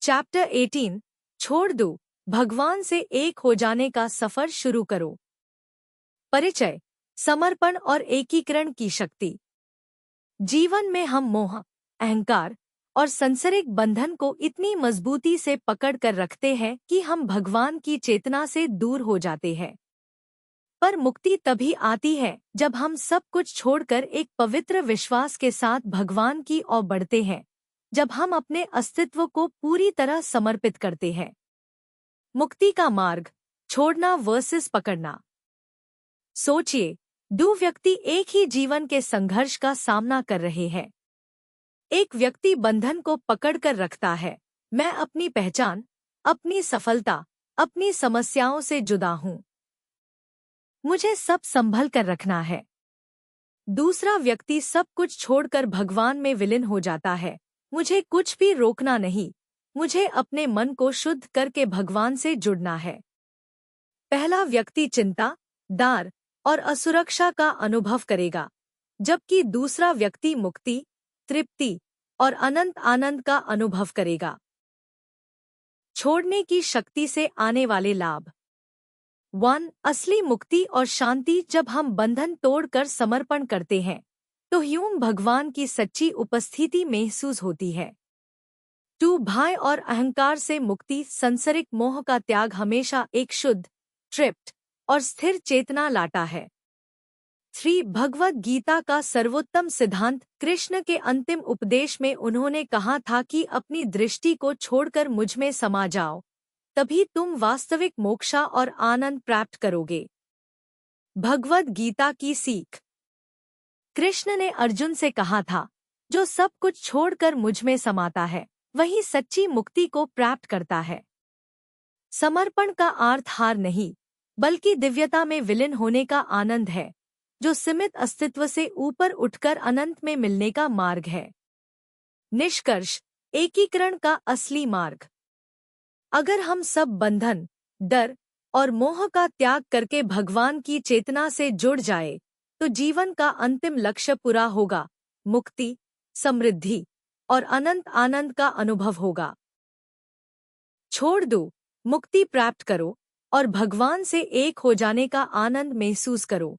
Chapter 18 छोड़ दो, भगवान से एक हो जाने का सफर शुरू करो। परिचय, समर्पण और एकीकरण की शक्ति। जीवन में हम मोह, अहंकार और सांसारिक बंधन को इतनी मजबूती से पकड़ कर रखते हैं कि हम भगवान की चेतना से दूर हो जाते हैं। पर मुक्ति तभी आती है जब हम सब कुछ छोड़कर एक पवित्र विश्वास के साथ भगवान की ओर बढ़ते हैं, जब हम अपने अस्तित्व को पूरी तरह समर्पित करते हैं। मुक्ति का मार्ग, छोड़ना वर्सेस पकड़ना। सोचिए, दो व्यक्ति एक ही जीवन के संघर्ष का सामना कर रहे हैं। एक व्यक्ति बंधन को पकड़कर रखता है, मैं अपनी पहचान, अपनी सफलता, अपनी समस्याओं से जुदा हूं, मुझे सब संभल कर रखना है। दूसरा व्यक्ति सब कुछ छोड़कर भगवान में विलीन हो जाता है, मुझे कुछ भी रोकना नहीं, मुझे अपने मन को शुद्ध करके भगवान से जुड़ना है। पहला व्यक्ति चिंता, डर और असुरक्षा का अनुभव करेगा, जबकि दूसरा व्यक्ति मुक्ति, तृप्ति और अनंत आनंद का अनुभव करेगा। छोड़ने की शक्ति से आने वाले लाभ। 1. असली मुक्ति और शांति। जब हम बंधन तोड़कर समर्पण करते हैं तो ह्यूम भगवान की सच्ची उपस्थिति महसूस होती है। 2. भय और अहंकार से मुक्ति। सांसारिक मोह का त्याग हमेशा एक शुद्ध, तृप्त और स्थिर चेतना लाता है। 3. भगवद गीता का सर्वोत्तम सिद्धांत। कृष्ण के अंतिम उपदेश में उन्होंने कहा था कि अपनी दृष्टि को छोड़कर मुझ में समा जाओ, तभी तुम वास्तविक मोक्ष और आनंद प्राप्त करोगे। भगवद गीता की सीख। कृष्ण ने अर्जुन से कहा था, जो सब कुछ छोड़कर मुझ में समाता है वही सच्ची मुक्ति को प्राप्त करता है। समर्पण का अर्थ हार नहीं, बल्कि दिव्यता में विलीन होने का आनंद है, जो सीमित अस्तित्व से ऊपर उठकर अनंत में मिलने का मार्ग है। निष्कर्ष, एकीकरण का असली मार्ग। अगर हम सब बंधन, डर और मोह का त्याग करके भगवान की चेतना से जुड़ जाए तो जीवन का अंतिम लक्ष्य पूरा होगा, मुक्ति, समृद्धि और अनंत आनंद का अनुभव होगा। छोड़ दो, मुक्ति प्राप्त करो और भगवान से एक हो जाने का आनंद महसूस करो।